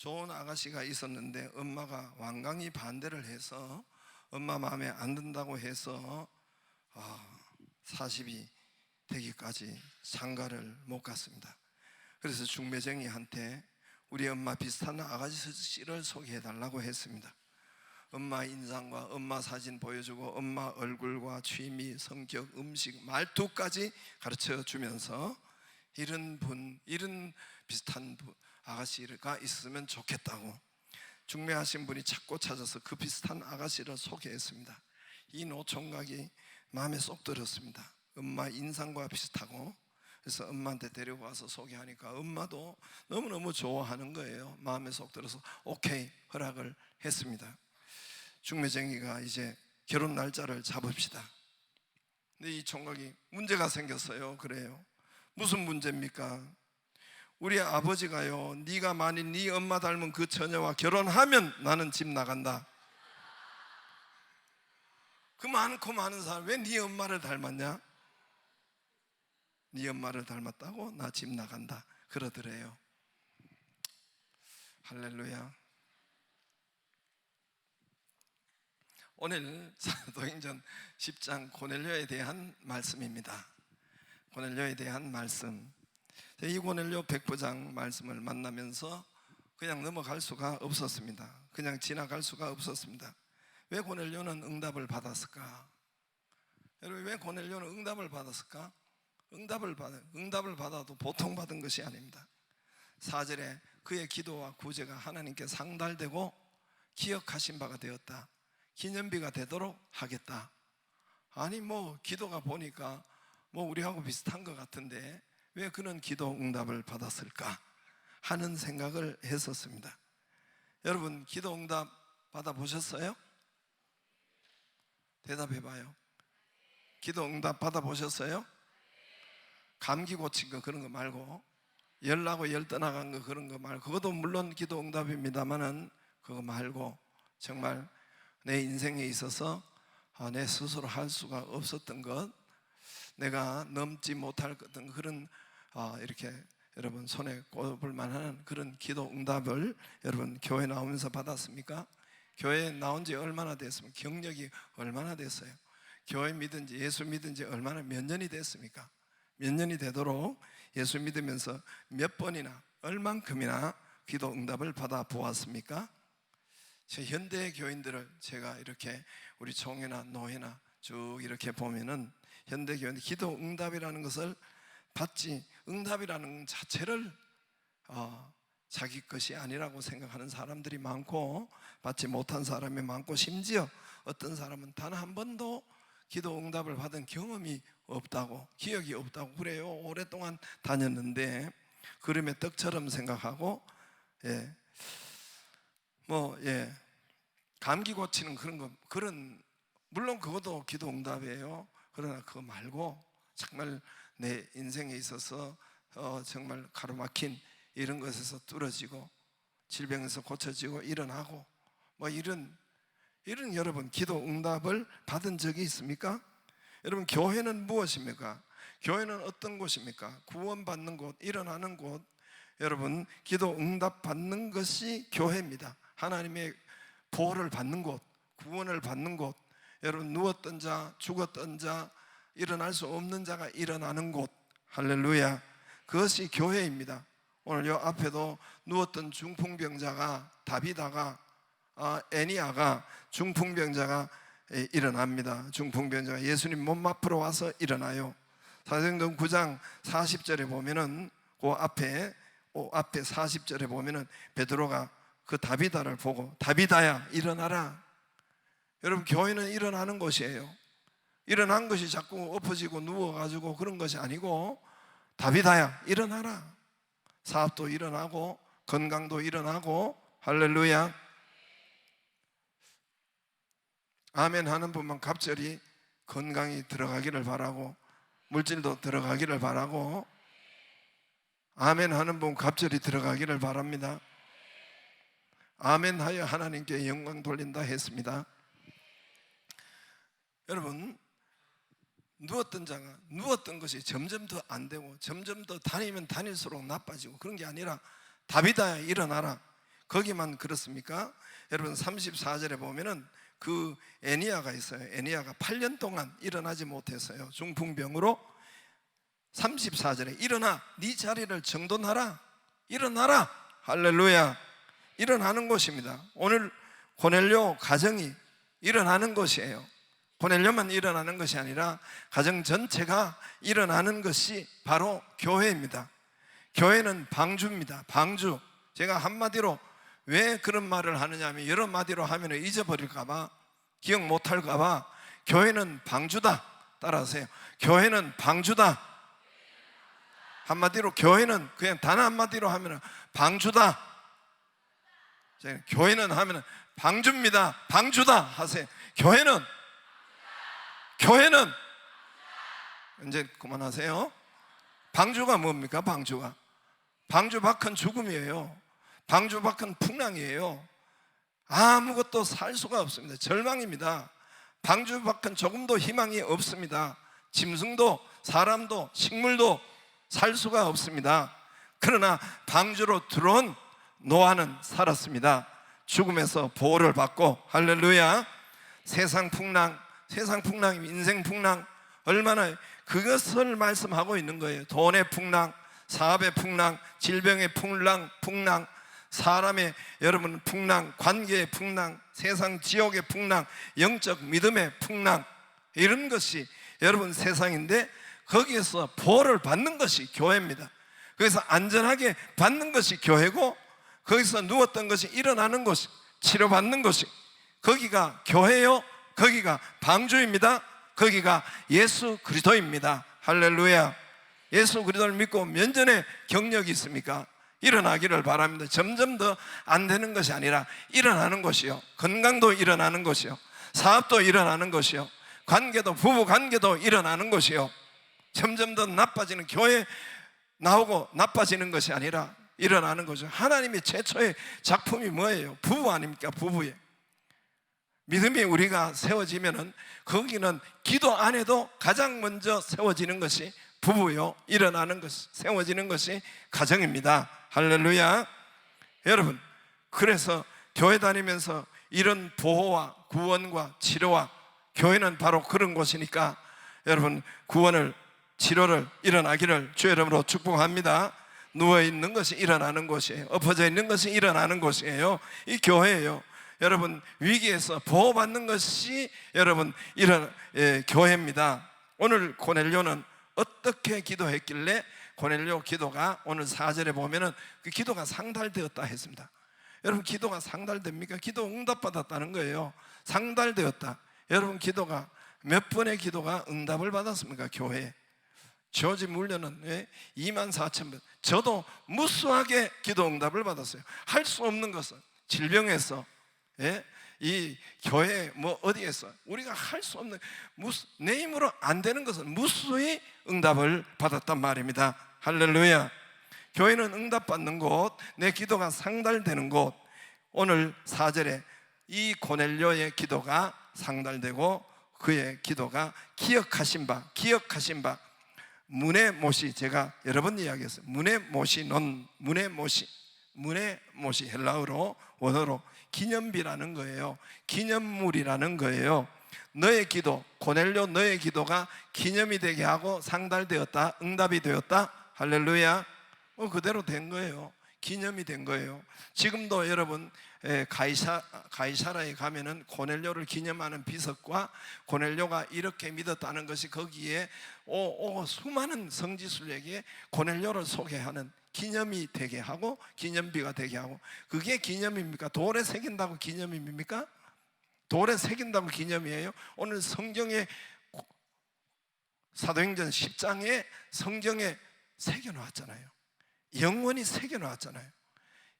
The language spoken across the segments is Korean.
좋은 아가씨가 있었는데 엄마가 완강히 반대를 해서 엄마 마음에 안 든다고 해서 40이 되기까지 장가를 못 갔습니다. 그래서 중매쟁이한테 우리 엄마 비슷한 아가씨를 소개해달라고 했습니다. 엄마 인상과 엄마 사진 보여주고 엄마 얼굴과 취미, 성격, 음식, 말투까지 가르쳐 주면서 이런 비슷한 아가씨가 있으면 좋겠다고 중매하신 분이 찾고 찾아서 그 비슷한 아가씨를 소개했습니다. 이 노총각이 마음에 쏙 들었습니다. 엄마 인상과 비슷하고, 그래서 엄마한테 데리고 와서 소개하니까 엄마도 너무너무 좋아하는 거예요. 마음에 쏙 들어서 오케이 허락을 했습니다. 중매쟁이가 이제 결혼 날짜를 잡읍시다. 근데 이 총각이 문제가 생겼어요. 그래요. 무슨 문제입니까? 우리 아버지가요, 네가 만일 네 엄마 닮은 그 처녀와 결혼하면 나는 집 나간다. 그 많고 많은 사람 왜 네 엄마를 닮았냐? 네 엄마를 닮았다고? 나 집 나간다 그러더래요. 할렐루야. 오늘 사도행전 10장 고넬료에 대한 말씀입니다. 고넬료에 대한 말씀. 이 고넬료 백부장 말씀을 만나면서 그냥 넘어갈 수가 없었습니다. 그냥 지나갈 수가 없었습니다. 왜 고넬료는 응답을 받았을까? 여러분, 왜 고넬료는 응답을 받았을까? 응답을 받아도 보통 받은 것이 아닙니다. 4절에 그의 기도와 구제가 하나님께 상달되고 기억하신 바가 되었다. 기념비가 되도록 하겠다. 아니 기도가 보니까 우리하고 비슷한 것 같은데 왜 그는 기도 응답을 받았을까 하는 생각을 했었습니다. 여러분, 기도 응답 받아보셨어요? 대답해봐요. 기도 응답 받아보셨어요? 감기 고친 거 그런 거 말고, 열나고 열 떠나간 거 그런 거 말고, 그것도 물론 기도 응답입니다만은 그거 말고 정말 내 인생에 있어서 내 스스로 할 수가 없었던 것, 내가 넘지 못할 어떤 그런 이렇게 여러분 손에 꼽을 만한 그런 기도 응답을 여러분 교회 나오면서 받았습니까? 교회 나온 지 얼마나 됐습니까? 경력이 얼마나 됐어요? 교회 믿은 지, 예수 믿은 지 몇 년이 됐습니까? 몇 년이 되도록 예수 믿으면서 몇 번이나 얼만큼이나 기도 응답을 받아 보았습니까? 제 현대 교인들을 제가 이렇게 우리 총회나 노회나 쭉 이렇게 보면은 현대 교인들 기도 응답이라는 것을 받지, 응답이라는 자체를 자기 것이 아니라고 생각하는 사람들이 많고, 받지 못한 사람이 많고, 심지어 어떤 사람은 단 한 번도 기도 응답을 받은 경험이 없다고, 기억이 없다고 그래요. 오랫동안 다녔는데 그림의 떡처럼 생각하고, 감기 고치는 그런 물론 그것도 기도 응답이에요. 그러나 그거 말고 정말 내 인생에 있어서 정말 가로막힌 이런 것에서 뚫어지고 질병에서 고쳐지고 일어나고 이런 여러분 기도 응답을 받은 적이 있습니까? 여러분, 교회는 무엇입니까? 교회는 어떤 곳입니까? 구원받는 곳, 일어나는 곳, 여러분 기도 응답 받는 것이 교회입니다. 하나님의 보호를 받는 곳, 구원을 받는 곳, 여러분 누웠던 자, 죽었던 자, 일어날 수 없는 자가 일어나는 곳, 할렐루야, 그것이 교회입니다. 오늘 요 앞에도 누웠던 중풍병자가 다비다가 애니아가 중풍병자가 일어납니다. 중풍병자가 예수님 몸 앞으로 와서 일어나요. 사도행전 9장 40절에 보면은 그 앞에 40절에 보면은 베드로가 그 다비다를 보고 다비다야 일어나라. 여러분, 교회는 일어나는 곳이에요. 일어난 것이 자꾸 엎어지고 누워가지고 그런 것이 아니고, 다비다야 일어나라. 사업도 일어나고 건강도 일어나고, 할렐루야, 아멘 하는 분만 갑절이 건강이 들어가기를 바라고, 물질도 들어가기를 바라고, 아멘 하는 분 갑절이 들어가기를 바랍니다. 아멘 하여 하나님께 영광 돌린다 했습니다. 여러분, 누웠던 자가 누웠던 것이 점점 더 안 되고 점점 더 다니면 다닐수록 나빠지고 그런 게 아니라 다비다야 일어나라. 거기만 그렇습니까? 여러분 34절에 보면은 그 애니야가 있어요. 애니야가 8년 동안 일어나지 못했어요. 중풍병으로. 34절에 일어나 네 자리를 정돈하라. 일어나라. 할렐루야. 일어나는 것입니다. 오늘 고넬료 가정이 일어나는 것이에요. 고넬료만 일어나는 것이 아니라 가정 전체가 일어나는 것이 바로 교회입니다. 교회는 방주입니다. 방주. 제가 한마디로 왜 그런 말을 하느냐 하면 여러 마디로 하면 잊어버릴까봐, 기억 못할까봐 교회는 방주다. 따라하세요. 교회는 방주다. 한마디로 교회는 그냥 단 한마디로 하면 방주다. 교회는 하면 방주입니다. 방주다 하세요. 교회는 이제 그만하세요. 방주가 뭡니까? 방주가 방주 밖은 죽음이에요. 방주 밖은 풍랑이에요. 아무것도 살 수가 없습니다. 절망입니다. 방주 밖은 조금도 희망이 없습니다. 짐승도 사람도 식물도 살 수가 없습니다. 그러나 방주로 들어온 노아는 살았습니다. 죽음에서 보호를 받고. 할렐루야. 세상 풍랑, 인생 풍랑, 얼마나 그것을 말씀하고 있는 거예요. 돈의 풍랑, 사업의 풍랑, 질병의 풍랑, 사람의 여러분 풍랑, 관계의 풍랑, 세상 지옥의 풍랑, 영적 믿음의 풍랑, 이런 것이 여러분 세상인데 거기에서 보호를 받는 것이 교회입니다. 거기서 안전하게 받는 것이 교회고, 거기서 누웠던 것이 일어나는 것이, 치료받는 것이, 거기가 교회요, 거기가 방주입니다. 거기가 예수 그리스도입니다. 할렐루야. 예수 그리스도를 믿고 면전에 경력이 있습니까? 일어나기를 바랍니다. 점점 더 안 되는 것이 아니라 일어나는 것이요, 건강도 일어나는 것이요, 사업도 일어나는 것이요, 관계도, 부부 관계도 일어나는 것이요, 점점 더 나빠지는, 교회 나오고 나빠지는 것이 아니라 일어나는 거죠. 하나님의 최초의 작품이 뭐예요? 부부 아닙니까? 부부에 믿음이 우리가 세워지면은 거기는 기도 안 해도 가장 먼저 세워지는 것이 부부요, 일어나는 것이, 세워지는 것이 가정입니다. 할렐루야. 여러분, 그래서 교회 다니면서 이런 보호와 구원과 치료와, 교회는 바로 그런 곳이니까 여러분 구원을, 치료를 일어나기를 주의 이름으로 축복합니다. 누워있는 것이 일어나는 곳이에요. 엎어져 있는 것이 일어나는 곳이에요. 이 교회예요. 여러분 위기에서 보호받는 것이 여러분 교회입니다. 오늘 고넬료는 어떻게 기도했길래 고넬료 기도가 오늘 4절에 보면은 그 기도가 상달되었다 했습니다. 여러분 기도가 상달됩니까? 기도 응답받았다는 거예요. 상달되었다. 여러분 기도가 몇 번의 기도가 응답을 받았습니까? 교회에 조지 물려는 24,000번. 저도 무수하게 기도 응답을 받았어요. 할 수 없는 것은 질병에서, 이 교회 뭐 어디에서 우리가 할 수 없는, 내 힘으로 안 되는 것은 무수히 응답을 받았단 말입니다. 할렐루야. 교회는 응답받는 곳, 내 기도가 상달되는 곳. 오늘 4절에 이 고넬료의 기도가 상달되고 그의 기도가 기억하신 바 문의 못이, 제가 여러 번 이야기했어요. 문의 못이 헬라어로, 원어로 기념비라는 거예요. 기념물이라는 거예요. 너의 기도, 고넬료 너의 기도가 기념이 되게 하고 상달되었다, 응답이 되었다. 할렐루야. 그대로 된 거예요. 기념이 된 거예요. 지금도 여러분 가이사라에 가면은 고넬료를 기념하는 비석과 고넬료가 이렇게 믿었다는 것이 거기에 수많은 성지순례에게 고넬료를 소개하는 기념이 되게 하고, 기념비가 되게 하고. 그게 기념입니까? 돌에 새긴다고 기념입니까? 돌에 새긴다고 기념이에요? 오늘 성경에, 사도행전 10장에 성경에 새겨놓았잖아요. 영원히 새겨놓았잖아요.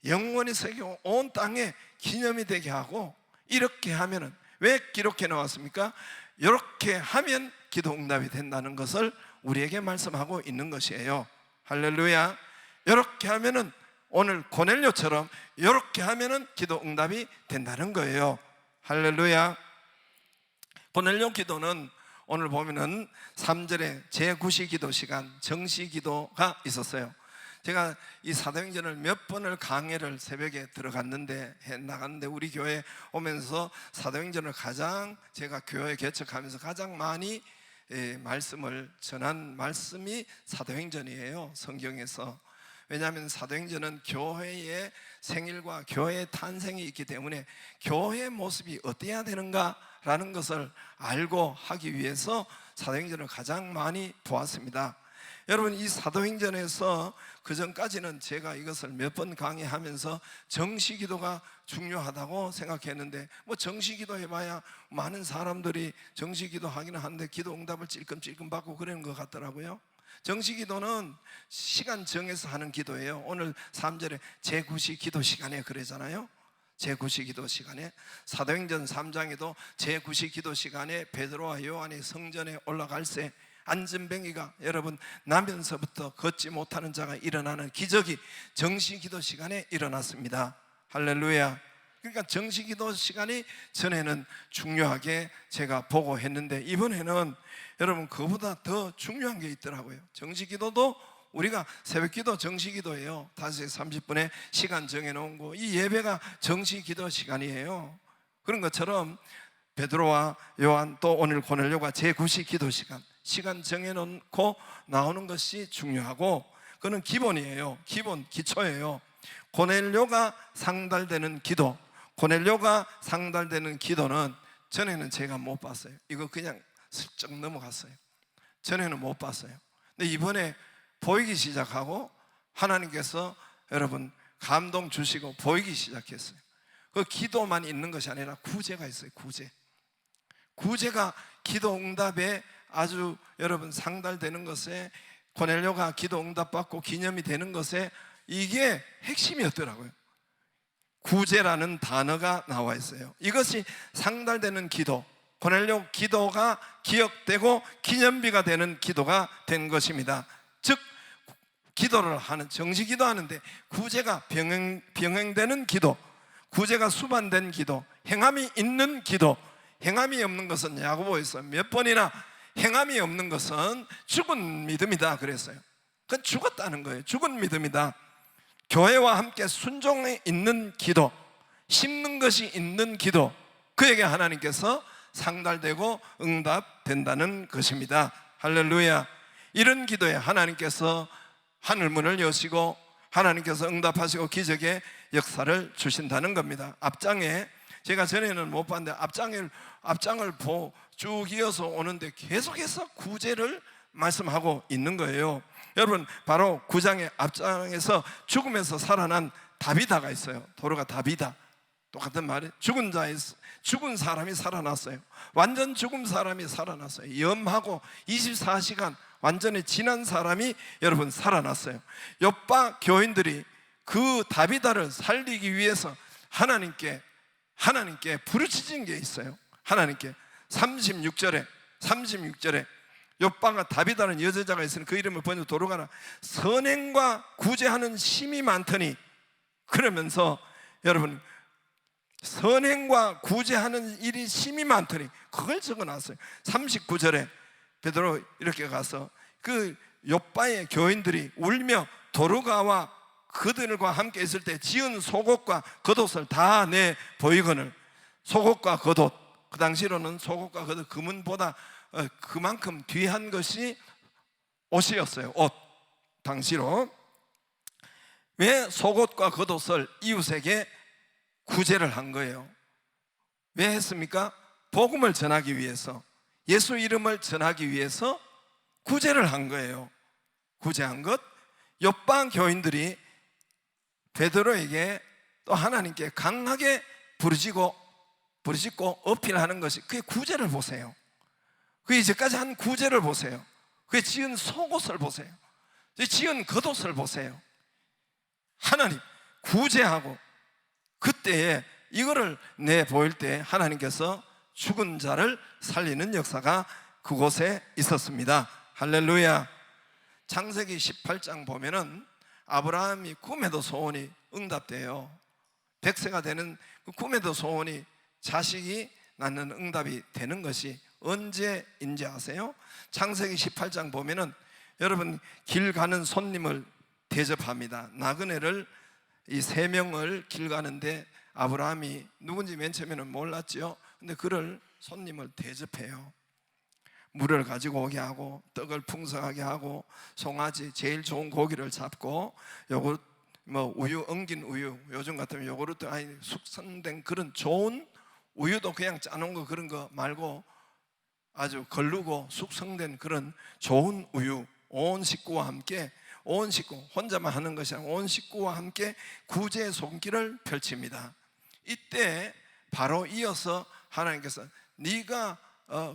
영원히 새겨 온 땅에 기념이 되게 하고, 이렇게 하면은, 왜 기록해 놓았습니까? 이렇게 하면 기도 응답이 된다는 것을 우리에게 말씀하고 있는 것이에요. 할렐루야. 이렇게 하면은, 오늘 고넬료처럼 이렇게 하면은 기도 응답이 된다는 거예요. 할렐루야. 고넬료 기도는 오늘 보면은 3절에 제9시 기도 시간, 정시 기도가 있었어요. 제가 이 사도행전을 몇 번을 강해를 새벽에 들어갔는데 나갔는데 우리 교회 오면서 사도행전을 가장 제가 교회 개척하면서 가장 많이 말씀을 전한 말씀이 사도행전이에요, 성경에서. 왜냐하면 사도행전은 교회의 생일과 교회의 탄생이 있기 때문에 교회의 모습이 어때야 되는가라는 것을 알고 하기 위해서 사도행전을 가장 많이 보았습니다. 여러분, 이 사도행전에서 그 전까지는 제가 이것을 몇 번 강의하면서 정시기도가 중요하다고 생각했는데, 뭐 정시기도 해봐야 많은 사람들이 정시기도 하기는 하는데 기도 응답을 찔끔찔끔 받고 그러는 것 같더라고요. 정시기도는 시간 정해서 하는 기도예요. 오늘 3절에 제9시 기도 시간에 그러잖아요. 제9시 기도 시간에, 사도행전 3장에도 제9시 기도 시간에 베드로와 요한이 성전에 올라갈 때 안전뱅이가 여러분 나면서부터 걷지 못하는 자가 일어나는 기적이 정시기도 시간에 일어났습니다. 할렐루야. 그러니까 정시기도 시간이 전에는 중요하게 제가 보고 했는데, 이번에는 여러분 그보다 더 중요한 게 있더라고요. 정시기도도 우리가 새벽기도 정시기도예요. 5시 30분에 시간 정해놓은 거, 이 예배가 정시기도 시간이에요. 그런 것처럼 베드로와 요한 또 오늘 고넬료가 제9시 기도 시간 정해놓고 나오는 것이 중요하고, 그거는 기본이에요. 기본, 기초예요. 고넬료가 상달되는 기도, 고넬료가 상달되는 기도는 전에는 제가 못 봤어요. 이거 그냥 슬쩍 넘어갔어요. 전에는 못 봤어요. 근데 이번에 보이기 시작하고 하나님께서 여러분 감동 주시고 보이기 시작했어요. 그 기도만 있는 것이 아니라 구제가 있어요. 구제가 기도 응답에 아주 여러분 상달되는 것에, 고넬료가 기도 응답받고 기념이 되는 것에 이게 핵심이었더라고요. 구제라는 단어가 나와 있어요. 이것이 상달되는 기도, 고넬료 기도가 기억되고 기념비가 되는 기도가 된 것입니다. 즉 기도를 하는, 정시기도 하는데 구제가 병행되는 기도, 구제가 수반된 기도, 행함이 있는 기도. 행함이 없는 것은 야고보에서 몇 번이나 행함이 없는 것은 죽은 믿음이다 그랬어요. 그건 죽었다는 거예요. 죽은 믿음이다. 교회와 함께 순종에 있는 기도, 심는 것이 있는 기도, 그에게 하나님께서 상달되고 응답된다는 것입니다. 할렐루야. 이런 기도에 하나님께서 하늘문을 여시고 하나님께서 응답하시고 기적의 역사를 주신다는 겁니다. 앞장에, 제가 전에는 못 봤는데 앞장을 쭉 이어서 오는데 계속해서 구제를 말씀하고 있는 거예요. 여러분, 바로 9장의 앞장에서 죽음에서 살아난 다비다가 있어요. 도로가 다비다. 똑같은 말이에요. 죽은 사람이 살아났어요. 완전 죽은 사람이 살아났어요. 염하고 24시간 완전히 지난 사람이 여러분 살아났어요. 요빠 교인들이 그 다비다를 살리기 위해서 하나님께 부르짖은 게 있어요. 하나님께 36절에 요빠가 다비다는 여자가 있으니 그 이름을 번역 도로가라. 선행과 구제하는 심이 많더니, 그러면서 여러분 선행과 구제하는 일이 심이 많더니 그걸 적어놨어요. 39절에 베드로 이렇게 가서 그 요빠의 교인들이 울며 도로가와 그들과 함께 있을 때 지은 속옷과 겉옷을 다 내 보이거늘. 속옷과 겉옷, 그 당시로는 속옷과 겉옷, 금은보다 그만큼 귀한 것이 옷이었어요. 옷, 당시로. 왜 속옷과 겉옷을 이웃에게 구제를 한 거예요? 왜 했습니까? 복음을 전하기 위해서, 예수 이름을 전하기 위해서 구제를 한 거예요. 구제한 것. 요빠 교인들이 베드로에게 또 하나님께 강하게 부르짖고 어필하는 것이, 그의 구제를 보세요. 그 이제까지 한 구제를 보세요. 그의 지은 속옷을 보세요. 지은 겉옷을 보세요. 하나님 구제하고, 그때에 이거를 내보일 때 하나님께서 죽은 자를 살리는 역사가 그곳에 있었습니다. 할렐루야. 창세기 18장 보면은 아브라함이 꿈에도 소원이 응답돼요. 100세가 되는 그 꿈에도 소원이, 자식이 낳는 응답이 되는 것이 언제인지 아세요? 창세기 18장 보면은 여러분 길 가는 손님을 대접합니다. 나그네를 이 세 명을 길 가는데 아브라함이 누군지 맨 처음에는 몰랐죠. 근데 그를 손님을 대접해요. 물을 가지고 오게 하고 떡을 풍성하게 하고 송아지 제일 좋은 고기를 잡고 요거 뭐 우유, 엉긴 우유, 요즘 같으면 요거르트 아니 숙성된 그런 좋은 우유도 그냥 짜놓은 거 그런 거 말고 아주 걸르고 숙성된 그런 좋은 우유, 온 식구와 함께, 온 식구 혼자만 하는 것이 아니라 온 식구와 함께 구제의 손길을 펼칩니다. 이때 바로 이어서 하나님께서 네가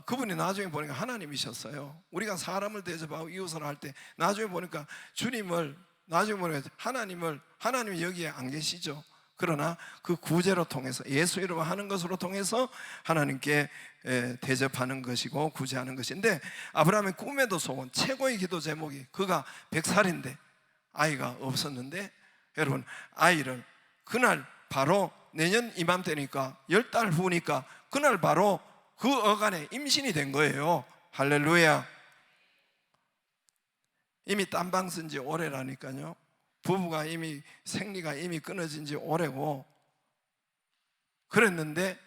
그분이 나중에 보니까 하나님이셨어요. 우리가 사람을 대접하고 이웃을 할 때 나중에 보니까 주님을, 나중에 보니까 하나님이 여기에 안 계시죠. 그러나 그 구제로 통해서 예수 이름으로 하는 것으로 통해서 하나님께 대접하는 것이고 구제하는 것인데, 아브라함의 꿈에도 소원, 최고의 기도 제목이, 그가 100살인데 아이가 없었는데, 여러분 아이를 그날 바로 내년 이맘때니까 10달 후니까 그날 바로 그 어간에 임신이 된 거예요. 할렐루야. 이미 딴방 쓴 지 오래라니까요. 부부가 이미 생리가 이미 끊어진 지 오래고 그랬는데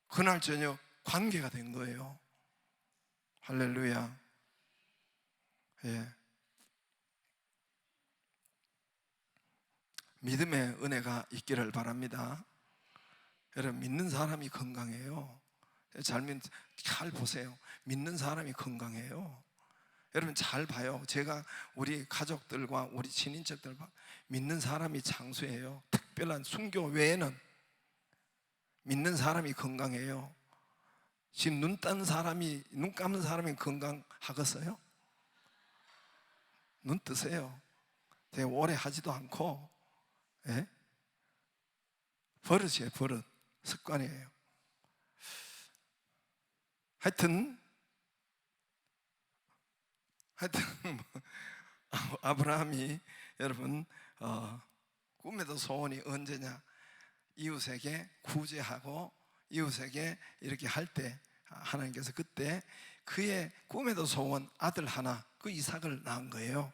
그날 저녁 관계가 된 거예요. 할렐루야. 예. 믿음의 은혜가 있기를 바랍니다. 여러분 믿는 사람이 건강해요. 잘 보세요. 믿는 사람이 건강해요. 여러분 잘 봐요. 제가 우리 가족들과 우리 친인척들과 믿는 사람이 장수해요. 특별한 순교 외에는 믿는 사람이 건강해요. 지금 눈 감은 사람이 건강하겠어요? 눈 뜨세요. 되게 오래 하지도 않고, 예? 버릇이에요. 버릇, 습관이에요. 하여튼 아브라함이 여러분 꿈에도 소원이 언제냐, 이웃에게 구제하고 이웃에게 이렇게 할 때 하나님께서 그때 그의 꿈에도 소원 아들 하나, 그 이삭을 낳은 거예요.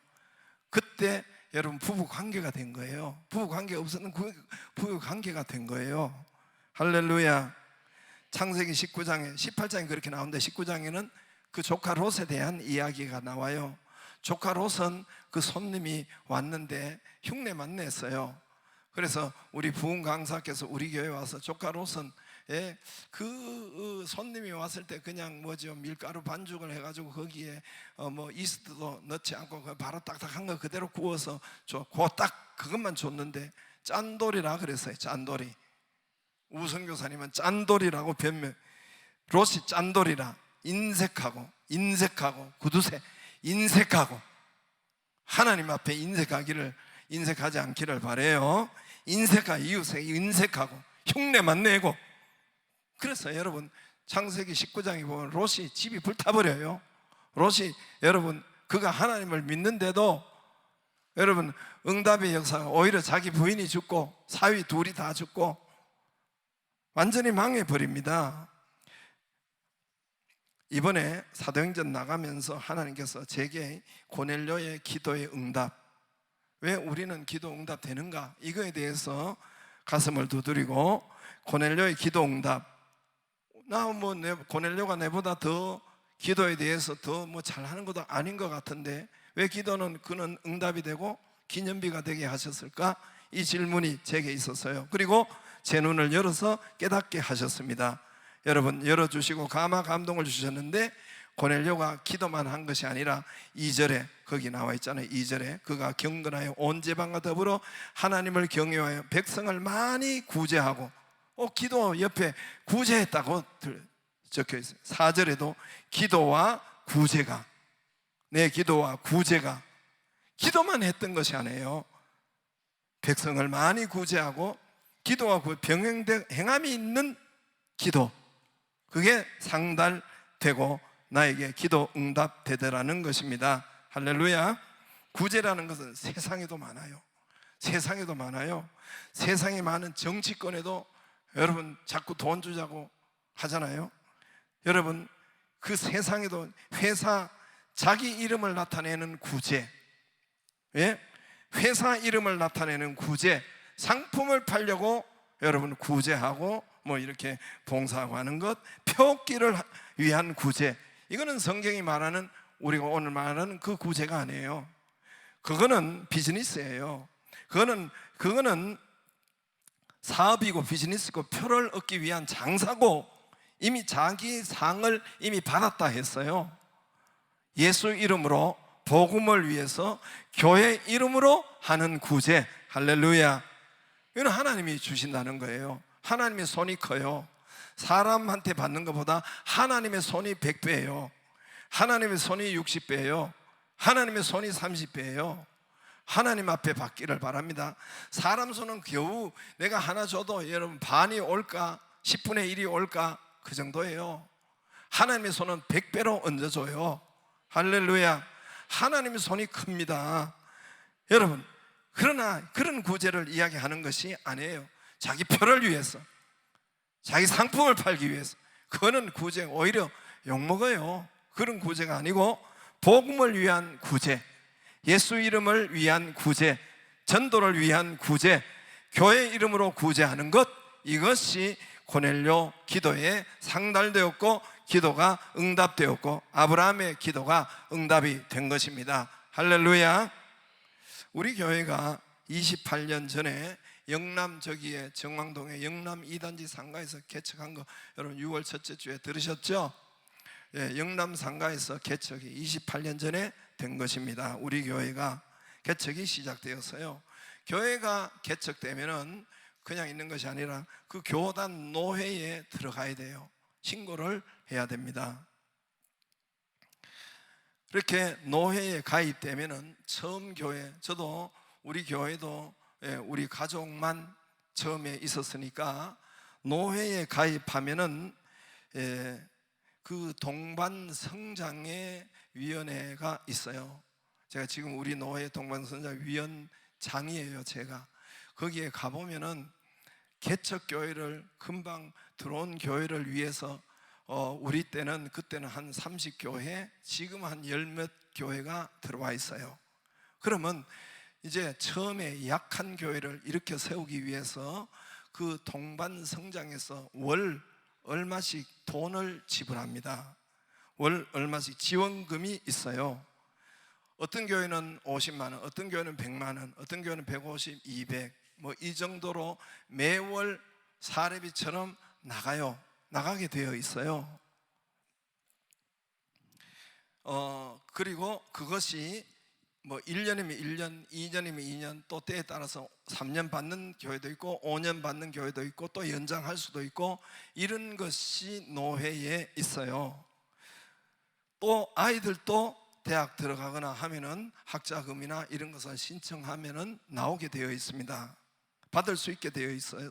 그때 여러분 부부 관계가 된 거예요. 부부 관계 없었는 부부 관계가 된 거예요. 할렐루야. 창세기 19장에 18장에 그렇게 나오는데 19장에는 그 조카 롯에 대한 이야기가 나와요. 조카 롯은 그 손님이 왔는데 흉내만 냈어요. 그래서 우리 부흥 강사께서 우리 교회 와서 조카 롯은 그 손님이 왔을 때 그냥 밀가루 반죽을 해가지고 거기에 뭐 이스트도 넣지 않고 바로 딱딱한 거 그대로 구워서 딱 그것만 줬는데 짠돌이라 그랬어요. 짠돌이. 우성교사님은 짠돌이라고 변명. 롯이 짠돌이라. 인색하고 구두쇠 인색하고 하나님 앞에 인색하지 않기를 바래요. 이웃에 인색하고 흉내만 내고. 그래서 여러분 창세기 19장에 보면 롯이 집이 불타버려요. 롯이 여러분 그가 하나님을 믿는데도 여러분 응답의 역사가 오히려 자기 부인이 죽고 사위 둘이 다 죽고 완전히 망해버립니다. 이번에 사도행전 나가면서 하나님께서 제게 고넬료의 기도의 응답, 왜 우리는 기도 응답 되는가, 이거에 대해서 가슴을 두드리고, 고넬료의 기도 응답, 고넬료가 내보다 더 기도에 대해서 더 잘하는 것도 아닌 것 같은데 왜 기도는 그는 응답이 되고 기념비가 되게 하셨을까? 이 질문이 제게 있었어요. 그리고 제 눈을 열어서 깨닫게 하셨습니다. 여러분 열어주시고 감동을 주셨는데, 고넬료가 기도만 한 것이 아니라 2절에 거기 나와 있잖아요. 2절에 그가 경건하여 온 제방과 더불어 하나님을 경외하여 백성을 많이 구제하고, 기도 옆에 구제했다고 적혀 있어요. 4절에도 기도와 구제가, 내 기도와 구제가, 기도만 했던 것이 아니에요. 백성을 많이 구제하고 기도와 병행함이 있는 기도, 그게 상달되고 나에게 기도 응답되더라는 것입니다. 할렐루야. 구제라는 것은 세상에도 많아요. 세상에도 많아요. 세상에 많은 정치권에도 여러분 자꾸 돈 주자고 하잖아요. 여러분 그 세상에도 회사 자기 이름을 나타내는 구제, 예? 회사 이름을 나타내는 구제, 상품을 팔려고 여러분 구제하고 뭐 이렇게 봉사하고 하는 것, 표기를 위한 구제, 이거는 성경이 말하는, 우리가 오늘 말하는 그 구제가 아니에요. 그거는 비즈니스예요. 그거는 사업이고 비즈니스고 표를 얻기 위한 장사고, 이미 자기 상을 이미 받았다 했어요. 예수 이름으로 복음을 위해서 교회 이름으로 하는 구제, 할렐루야. 이건 하나님이 주신다는 거예요. 하나님의 손이 커요. 사람한테 받는 것보다 하나님의 손이 100배예요. 하나님의 손이 60배예요. 하나님의 손이 30배예요. 하나님 앞에 받기를 바랍니다. 사람 손은 겨우 내가 하나 줘도 여러분 반이 올까 10분의 1이 올까 그 정도예요. 하나님의 손은 100배로 얹어줘요. 할렐루야. 하나님의 손이 큽니다. 여러분, 그러나 그런 구제를 이야기하는 것이 아니에요. 자기 표를 위해서, 자기 상품을 팔기 위해서, 그거는 구제, 오히려 욕먹어요. 그런 구제가 아니고 복음을 위한 구제, 예수 이름을 위한 구제, 전도를 위한 구제, 교회 이름으로 구제하는 것, 이것이 고넬료 기도에 상달되었고 기도가 응답되었고 아브라함의 기도가 응답이 된 것입니다. 할렐루야. 우리 교회가 28년 전에 영남 저기에 정왕동의 영남 2단지 상가에서 개척한 거 여러분 6월 첫째 주에 들으셨죠? 예, 영남 상가에서 개척이 28년 전에 된 것입니다. 우리 교회가 개척이 시작되었어요. 교회가 개척되면은 그냥 있는 것이 아니라 그 교단 노회에 들어가야 돼요. 신고를 해야 됩니다. 그렇게 노회에 가입되면은 처음 교회, 저도 우리 교회도 우리 가족만 처음에 있었으니까 노회에 가입하면은 그 동반 성장의 위원회가 있어요. 제가 지금 우리 노회 동반 성장 위원장이에요. 제가 거기에 가보면은 개척 교회를 금방 들어온 교회를 위해서 우리 때는 그때는 한 30교회, 지금 한 10몇 교회가 들어와 있어요. 그러면 이제 처음에 약한 교회를 일으켜 세우기 위해서 그 동반 성장에서 월 얼마씩 돈을 지불합니다. 월 얼마씩 지원금이 있어요. 어떤 교회는 50만 원, 어떤 교회는 100만 원, 어떤 교회는 150, 200 뭐 이 정도로 매월 사례비처럼 나가게 되어 있어요. 그리고 그것이 뭐 1년이면 1년, 2년이면 2년, 또 때에 따라서 3년 받는 교회도 있고 5년 받는 교회도 있고 또 연장할 수도 있고, 이런 것이 노회에 있어요. 또 아이들도 대학 들어가거나 하면은 학자금이나 이런 것을 신청하면은 나오게 되어 있습니다. 받을 수 있게 되어 있어요.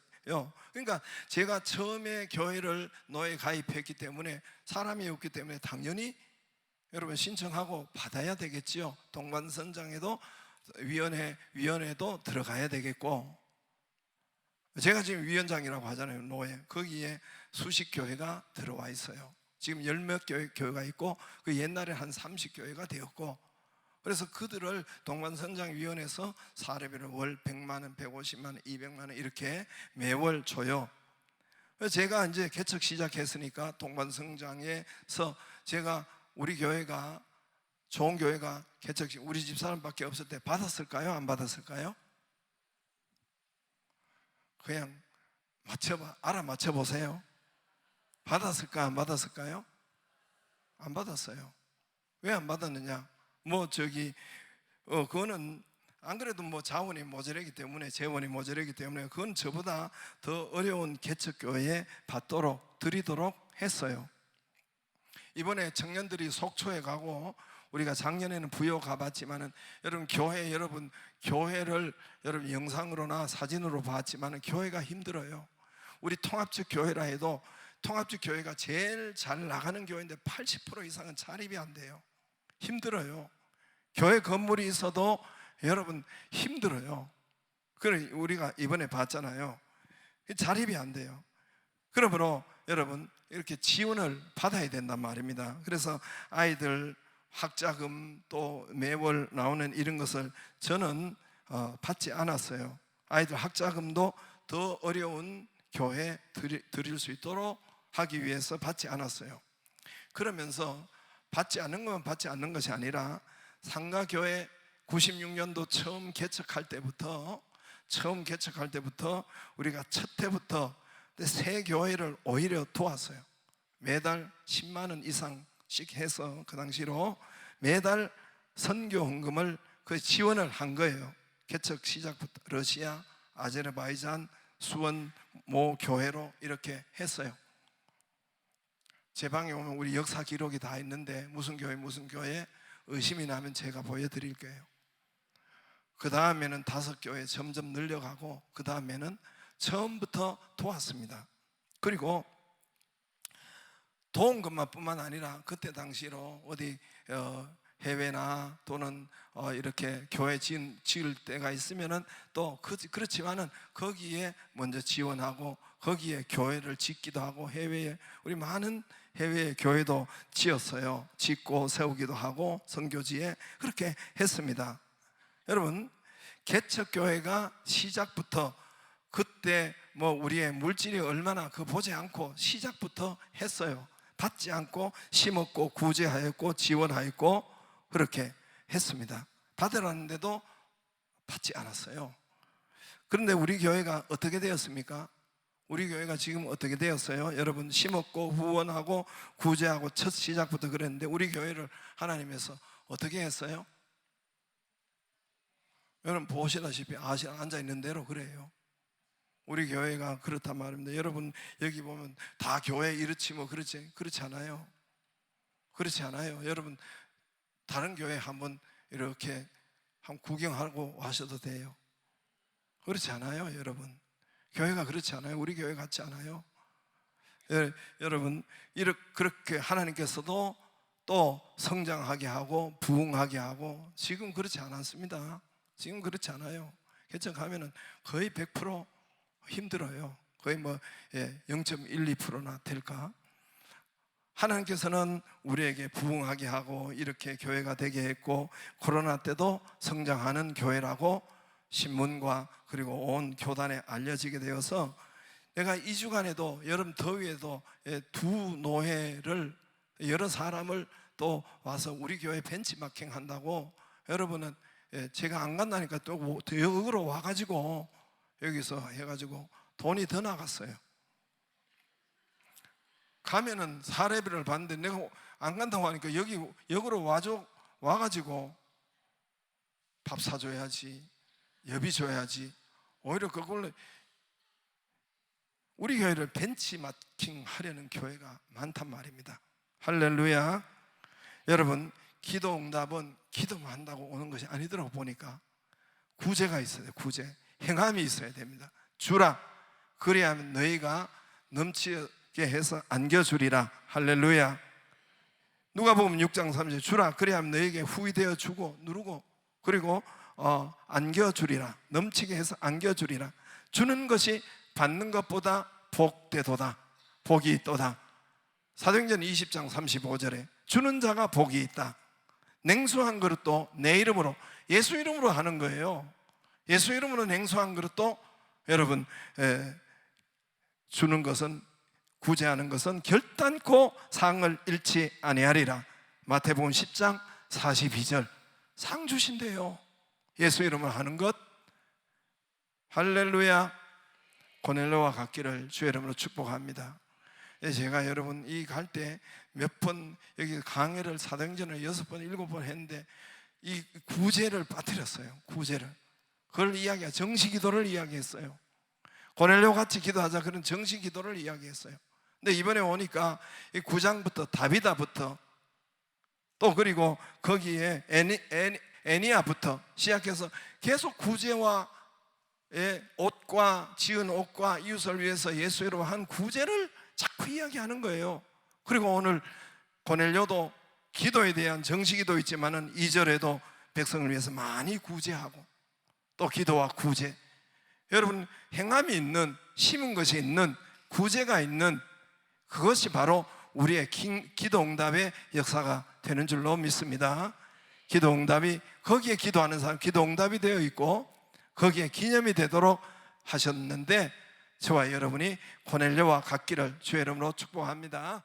그러니까 제가 처음에 교회를 노예에 가입했기 때문에 사람이 없기 때문에 당연히 여러분 신청하고 받아야 되겠지요. 동반선장에도 위원회도 들어가야 되겠고, 제가 지금 위원장이라고 하잖아요. 노예, 거기에 수십 교회가 들어와 있어요. 지금 10몇 교회가 있고 그 옛날에 한 30교회가 되었고, 그래서 그들을 동반선장위원회에서 사례비를 월 100만 원, 150만 원, 200만 원 이렇게 매월 줘요. 제가 이제 개척 시작했으니까 동반성장에서 제가 우리 교회가 좋은 교회가 개척 우리 집 사람밖에 없을 때 받았을까요? 안 받았을까요? 그냥 알아맞혀 보세요. 받았을까? 안 받았을까요? 안 받았어요. 왜 안 받았느냐? 그거는 안 그래도 자원이 모자라기 때문에, 재원이 모자라기 때문에 그건 저보다 더 어려운 개척교회에 드리도록 했어요. 이번에 청년들이 속초에 가고 우리가 작년에는 부여 가봤지만은 여러분 교회를 여러분 영상으로나 사진으로 봤지만은 교회가 힘들어요. 우리 통합적 교회라 해도 통합적 교회가 제일 잘 나가는 교회인데 80% 이상은 자립이 안 돼요. 힘들어요. 교회 건물이 있어도 여러분 힘들어요. 그래 우리가 이번에 봤잖아요. 자립이 안 돼요. 그러므로 여러분 이렇게 지원을 받아야 된단 말입니다. 그래서 아이들 학자금 또 매월 나오는 이런 것을 저는 받지 않았어요. 아이들 학자금도 더 어려운 교회에 드릴 수 있도록 하기 위해서 받지 않았어요. 그러면서 받지 않는 건 받지 않는 것이 아니라 상가교회 96년도 처음 개척할 때부터 우리가 첫 해부터 새 교회를 오히려 도왔어요. 매달 10만 원 이상씩 해서 그 당시로 매달 선교 헌금을 지원을 한 거예요. 개척 시작부터 러시아, 아제르바이잔, 수원 모 교회로 이렇게 했어요. 제 방에 오면 우리 역사 기록이 다 있는데 무슨 교회 의심이 나면 제가 보여드릴 거예요. 그 다음에는 5교회 점점 늘려가고 그 다음에는 처음부터 도왔습니다. 그리고 도운 것만뿐만 아니라 그때 당시로 어디 해외나 또는 이렇게 교회 지을 때가 있으면은 또 그렇지만은 거기에 먼저 지원하고 거기에 교회를 짓기도 하고 해외에 우리 많은 해외 교회도 지었어요. 짓고 세우기도 하고 선교지에 그렇게 했습니다. 여러분, 개척교회가 시작부터 그때 우리의 물질이 얼마나 보지 않고 시작부터 했어요. 받지 않고 심었고 구제하였고 지원하였고 그렇게 했습니다. 받으라는데도 받지 않았어요. 그런데 우리 교회가 어떻게 되었습니까? 우리 교회가 지금 어떻게 되었어요? 여러분, 심었고 후원하고 구제하고 첫 시작부터 그랬는데 우리 교회를 하나님께서 어떻게 했어요? 여러분 보시다시피 앉아있는 대로 그래요. 우리 교회가 그렇단 말입니다. 여러분 여기 보면 다 교회 이렇지 그렇지 않아요. 그렇지 않아요. 여러분 다른 교회 한번 이렇게 한번 구경하고 와셔도 돼요. 그렇지 않아요. 여러분 교회가 그렇지 않아요. 우리 교회 같지 않아요. 여러분 그렇게 하나님께서도 또 성장하게 하고 부흥하게 하고 지금 그렇지 않았습니다. 지금 그렇지 않아요. 개척하면은 거의 100% 힘들어요. 거의 0.12%나 될까? 하나님께서는 우리에게 부흥하게 하고 이렇게 교회가 되게 했고 코로나 때도 성장하는 교회라고 신문과 그리고 온 교단에 알려지게 되어서 내가 2주간에도 여름 더위에도 두 노회를 여러 사람을 또 와서 우리 교회 벤치마킹 한다고 여러분은 제가 안 간다니까 또 역으로 와가지고 여기서 해가지고 돈이 더 나갔어요. 가면은 사례비를 받는데 내가 안 간다고 하니까 여기 역으로 와가지고 밥 사줘야지, 여비 줘야지. 오히려 그걸로 우리 교회를 벤치마킹 하려는 교회가 많단 말입니다. 할렐루야. 여러분 기도 응답은 기도만 한다고 오는 것이 아니더라고 보니까 구제가 있어야 돼요. 구제, 행함이 있어야 됩니다. 주라 그리하면 너희가 넘치게 해서 안겨주리라. 할렐루야. 누가복음 6장 30절 주라 그리하면 너희에게 후히되어 주고 누르고 그리고 안겨주리라. 넘치게 해서 안겨주리라. 주는 것이 받는 것보다 복되도다. 복이 있도다. 사도행전 20장 35절에 주는 자가 복이 있다. 냉수한 그릇도 내 이름으로 예수 이름으로 하는 거예요. 예수 이름으로 냉수한 그릇도 여러분 주는 것은 구제하는 것은 결단코 상을 잃지 아니하리라. 마태복음 10장 42절 상 주신대요. 예수 이름으로 하는 것. 할렐루야. 고넬료와 같기를 주의 이름으로 축복합니다. 제가 여러분 이 갈 때 몇 번 여기 강해를 사도행전을 6번 7번 했는데 이 구제를 빠뜨렸어요. 구제를 그걸 정시기도를 이야기했어요. 고넬료 같이 기도하자 그런 정시기도를 이야기했어요. 근데 이번에 오니까 이 9장부터 다비다부터 또 그리고 거기에 애니아부터 시작해서 계속 구제와 옷과 지은 옷과 이웃을 위해서 예수 이름으로 한 구제를 자꾸 이야기하는 거예요. 그리고 오늘 고넬료도 기도에 대한 정식기도 있지만은 2절에도 백성을 위해서 많이 구제하고 또 기도와 구제. 여러분 행함이 있는 심은 것이 있는 구제가 있는 그것이 바로 우리의 기도 응답의 역사가 되는 줄로 믿습니다. 기도 응답이, 거기에 기도하는 사람 기도 응답이 되어 있고 거기에 기념이 되도록 하셨는데, 저와 여러분이 고넬료와 같기를 주의 이름으로 축복합니다.